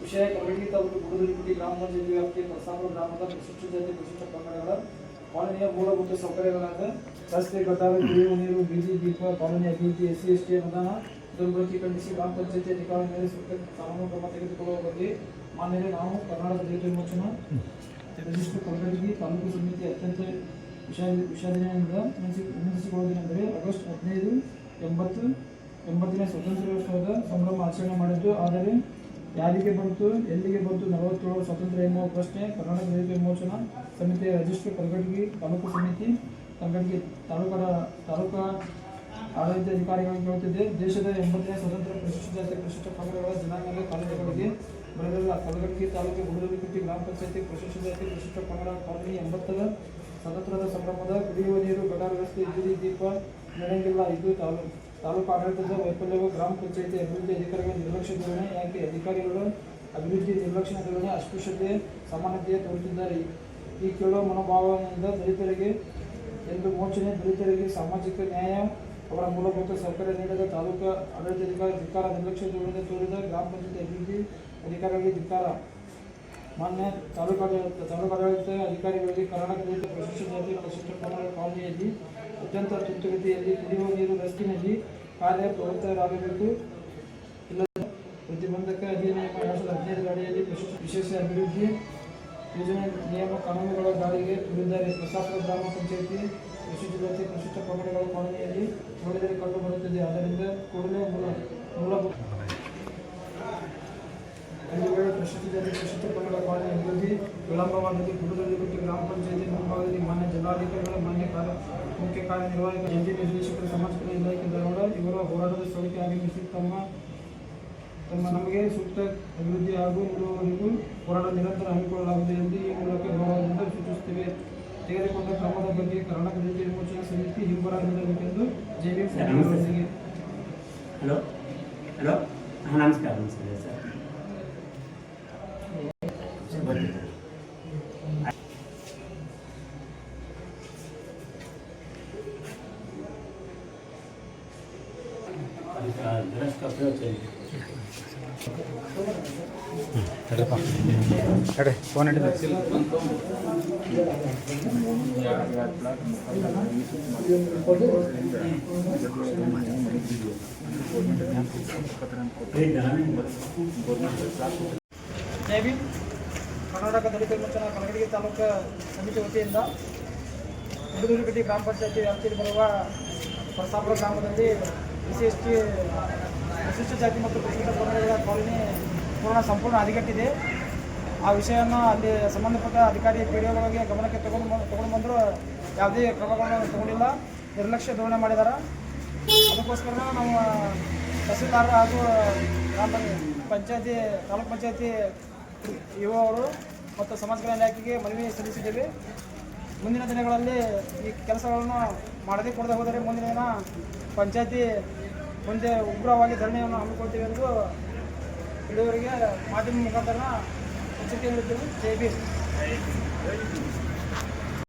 ವಿಷಯ ಕಲಗಡಿ ತಾಲೂಕು ಗುಡುಗುರಿಗುಡಿ ಗ್ರಾಮ ಪಂಚಾಯತಿ ವ್ಯಾಪ್ತಿಯ ಪ್ರಸಾಪುರ ಗ್ರಾಮದ ಪರಿಶಿಷ್ಟ ಜಾತಿ ಪರಿಶಿಷ್ಟ ಪಂಗಡಗಳ ಕಾಲೋನಿಯ ಮೂಲಭೂತ ಸೌಕರ್ಯಗಳಾದ ರಸ್ತೆ, ಗಟಾರ, ಕುಡಿಯುವ ನೀರು, ಬೀದಿ ದೀಪ, ಕಾಲೋನಿ ಅಭಿವೃದ್ಧಿ, SC/ST ಅನುದಾನ ದುರ್ಬಳಕೆ ಖಂಡಿಸಿ ಗ್ರಾಮ ಪಂಚಾಯತಿ ಅಧಿಕಾರಿ ಮೇಲೆ ಸೂಕ್ತ ಕಾನೂನು ಕ್ರಮ ತೆಗೆದುಕೊಳ್ಳುವ ಬಗ್ಗೆ ಮಾನ್ಯರೇ ನಾವು ಕರ್ನಾಟಕ ದಲಿತ ವಿಮೋಚನಾ ಪರಿಶಿಷ್ಟ ಕಲಗಡಿ ತಾಲೂಕು ಸಮಿತಿ ಅತ್ಯಂತ ವಿಷಾದನೆಯಿಂದ ವಿನಂತಿಸಿಕೊಳ್ಳುವುದೇನೆಂದರೆ ಆಗಸ್ಟ್ 15, 80ನೇ ಸ್ವಾತಂತ್ರ್ಯೋತ್ಸವದ ಸಂಭ್ರಮ ಆಚರಣೆ ಮಾಡಿದ್ದು. ಆದರೆ ಯಾರಿಗೆ ಬಂತು, ಎಲ್ಲಿಗೆ ಬಂತು 47 ಸ್ವಾತಂತ್ರ್ಯ ಎನ್ನುವ ಪ್ರಶ್ನೆ ಕರ್ನಾಟಕ ದಲಿತ ವಿಮೋಚನಾ ಸಮಿತಿಯ ರಿಜಿಸ್ಟರ್ ಕಲಗಡಿ ತಾಲೂಕು ಸಮಿತಿ ಕಲಗಡಿ ತಾಲೂಕಾ ಆಡಳಿತಾಧಿಕಾರಿಗಳಿಗೆ ಕೇಳುತ್ತಿದೆ. ದೇಶದ 80ನೇ ಸ್ವತಂತ್ರ ಪರಿಶಿಷ್ಟ ಜಾತಿ ಪರಿಶಿಷ್ಟ ಪಂಗಡಗಳ ಜನಾಂಗದ ಕಾಲೇಜುಗಳಿಗೆ ಬರೆದಿರುವ ಕಲಗಡಿ ತಾಲೂಕು ಗುಡುಗುರಿಗುಡಿ ಗ್ರಾಮ ಪಂಚಾಯತಿ ಪರಿಶಿಷ್ಟ ಜಾತಿ ಪರಿಶಿಷ್ಟ ಪಂಗಡ ಕಾಲೋನಿ 80ರ ಸ್ವಾತಂತ್ರ್ಯದ ಸಂಭ್ರಮದ ಕುಡಿಯುವ ನೀರು, ಗಟಾರ, ರಸ್ತೆ, ಬೀದಿ ದೀಪ ನಡೆಯಂಗಿಲ್ಲ. ಇದು ತಾಲೂಕು ಆಡಳಿತದ ವೈಫಲ್ಯವು ಗ್ರಾಮ ಪಂಚಾಯತಿ ಅಭಿವೃದ್ಧಿ ಅಧಿಕಾರಿಗಳ ನಿರ್ಲಕ್ಷ್ಯ ಧೋರಣೆ. ಯಾಕೆ ಅಧಿಕಾರಿಗಳು ಅಭಿವೃದ್ಧಿ ನಿರ್ಲಕ್ಷ್ಯ ಧೋರಣೆ, ಅಸ್ಪೃಶ್ಯತೆ, ಸಮಾನತೆ ತೋರುತ್ತಿದ್ದಾರೆ? ಈ ಕೇಳುವ ಮನೋಭಾವನೆಯಿಂದ ದಲಿತರಿಗೆ ಎಂದು ಮೋಚನೆ, ದಲಿತರಿಗೆ ಸಾಮಾಜಿಕ ನ್ಯಾಯ, ಅವರ ಮೂಲಭೂತ ಸೌಕರ್ಯ ನೀಡದ ತಾಲೂಕು ಆಡಳಿತಾಧಿಕಾರಿ ಧಿಕ್ಕಾರ, ನಿರ್ಲಕ್ಷ್ಯ ಧೋರಣೆ ತೋರಿದ ಗ್ರಾಮ ಪಂಚಾಯತಿ ಅಭಿವೃದ್ಧಿ ಅಧಿಕಾರಿಗಳಿಗೆ ಧಿಕ್ಕಾರ. ಮಾನ್ಯ ತಾಲೂಕಾಡಳಿತ ಅಧಿಕಾರಿಗಳಿಗೆ ಕರ್ನಾಟಕ ದಲಿತ ಪರಿಶಿಷ್ಟ ಜಾತಿ ಪರಿಶಿಷ್ಟ ಪಂಗಡ ಕಾಲೋನಿಯಲ್ಲಿ ಅತ್ಯಂತ ತುರ್ತುಗತಿಯಲ್ಲಿ ಕುಡಿಯುವ ನೀರು, ರಸ್ತಿನಲ್ಲಿ ಕಾರ್ಯ ಪ್ರವೃತ್ತರಾಗಬೇಕು. ಇಲ್ಲದ ಪ್ರತಿಬಂಧಕ ಅಧಿನಿಯಮ 2015 ಅಡಿಯಲ್ಲಿ ವಿಶೇಷ ಅಭಿವೃದ್ಧಿ ಯೋಜನೆ ನಿಯಮ ಕಾನೂನುಗಳ ಗಾಳಿಗೆ ತುಳಿದಿದ್ದಾರೆ. ಪ್ರಸಾಪುರ ಗ್ರಾಮ ಪಂಚಾಯತಿ ಪರಿಶಿಷ್ಟ ಜಾತಿ ಪರಿಶಿಷ್ಟ ಪಂಗಡಗಳ ಕಾಲೋನಿಯಲ್ಲಿ ನೋಡಿದರೆ ಕಂಡು ಬರುತ್ತದೆ. ಆದ್ದರಿಂದ ಕೂಡಲೇ ಮೂಲಭೂತ ಪರಿಶಿಷ್ಟ ಜಾತಿ ಪರಿಶಿಷ್ಟ ಪಂಗಡ ಕಾಲೋನಿ ಅಭಿವೃದ್ಧಿ ವಿಳಂಬವಾದಲ್ಲಿ ಗುಡುಗುರಿಗುಡಿ ಗ್ರಾಮ ಪಂಚಾಯತಿ ಮುಂಭಾಗದಲ್ಲಿ ಮಾನ್ಯ ಜಿಲ್ಲಾಧಿಕಾರಿಗಳ, ಮಾನ್ಯ ಮುಖ್ಯ ಕಾರ್ಯನಿರ್ವಾಹಕ ಜಂಟಿ ನಿರ್ದೇಶಕರು, ಸಮಾಜ ಕಲ್ಯಾಣ ಇಲಾಖೆ ಧಾರವಾಡ ಇವರ ಹೋರಾಟದ ಸ್ಥಳಕ್ಕೆ ಆಗಮಿಸಿ ನಮಗೆ ಸೂಕ್ತ ಅಭಿವೃದ್ಧಿ ಹಾಗೂ ನೀಡುವವರೆಗೂ ಹೋರಾಟ ನಿರಂತರ ಹಮ್ಮಿಕೊಳ್ಳಲಾಗುತ್ತದೆ ಎಂದು ಈ ಮೂಲಕ ಗೌರವದಿಂದ ಸೂಚಿಸುತ್ತೇವೆ. ತೆಗೆದುಕೊಂಡ ಕ್ರಮದ ಬಗ್ಗೆ ಕರ್ನಾಟಕ ದಲಿತ ವಿಮೋಚನಾ ಸಮಿತಿ ಹಿಂಬರ ನೀಡಬೇಕೆಂದು JB ಅವರಿಗೆ. ಹಲೋ ನಮಸ್ಕಾರ ಸರ್. ಫೋನ್ ಕರ್ನಾಟಕ ದಲಿತ ವಿಮೋಚನಾ ಕಲಗಡಿ ತಾಲೂಕು ಸಮಿತಿ ವತಿಯಿಂದ ಗುಡುಗುರಿಗುಡಿ ಗ್ರಾಮ ಪಂಚಾಯತಿ ವ್ಯಾಪ್ತಿಯಲ್ಲಿ ಬರುವ ಪ್ರಸಾಪುರ ಗ್ರಾಮದಲ್ಲಿ SC/ST ಪರಿಶಿಷ್ಟ ಜಾತಿ ಮತ್ತು ಪರಿಶಿಷ್ಟ ಪಂಗಡಗಳ ಕಾಲೋನಿ ಸಂಪೂರ್ಣ ಹದಗೆಟ್ಟಿದೆ. ಆ ವಿಷಯವನ್ನು ಅಲ್ಲಿ ಸಂಬಂಧಪಟ್ಟ ಅಧಿಕಾರಿ PDOಗಳಿಗೆ ಗಮನಕ್ಕೆ ತಗೊಂಡು ಬಂದರೂ ಯಾವುದೇ ಕ್ರಮಗಳನ್ನು ತಗೊಂಡಿಲ್ಲ, ನಿರ್ಲಕ್ಷ್ಯ ಧೋರಣೆ ಮಾಡಿದ್ದಾರೆ. ಅದಕ್ಕೋಸ್ಕರ ನಾವು ತಹಸೀಲ್ದಾರ್ ಹಾಗೂ ಗ್ರಾಮ ಪಂಚಾಯತಿ ತಾಲೂಕು ಪಂಚಾಯತಿ ಇಒ ಅವರು ಮತ್ತು ಸಮಾಜ ಕಲ್ಯಾಣ ಇಲಾಖೆಗೆ ಮನವಿ ಸಲ್ಲಿಸಿದ್ದೇವೆ. ಮುಂದಿನ ದಿನಗಳಲ್ಲಿ ಈ ಕೆಲಸಗಳನ್ನು ಮಾಡದೇ ಕೊಡದೆ ಹೋದರೆ ಮುಂದಿನ ದಿನ ಪಂಚಾಯತಿ ಮುಂದೆ ಉಗ್ರವಾಗಿ ಧರಣಿಯನ್ನು ಹಮ್ಮಿಕೊಳ್ತೀವಿ ಎಂದು ಇಲ್ಲಿವರೆಗೆ ಮಾಧ್ಯಮ ಮುಖಾಂತರ ಎಚ್ಚರಿಕೆ ನೀಡುತ್ತೇವೆ. JB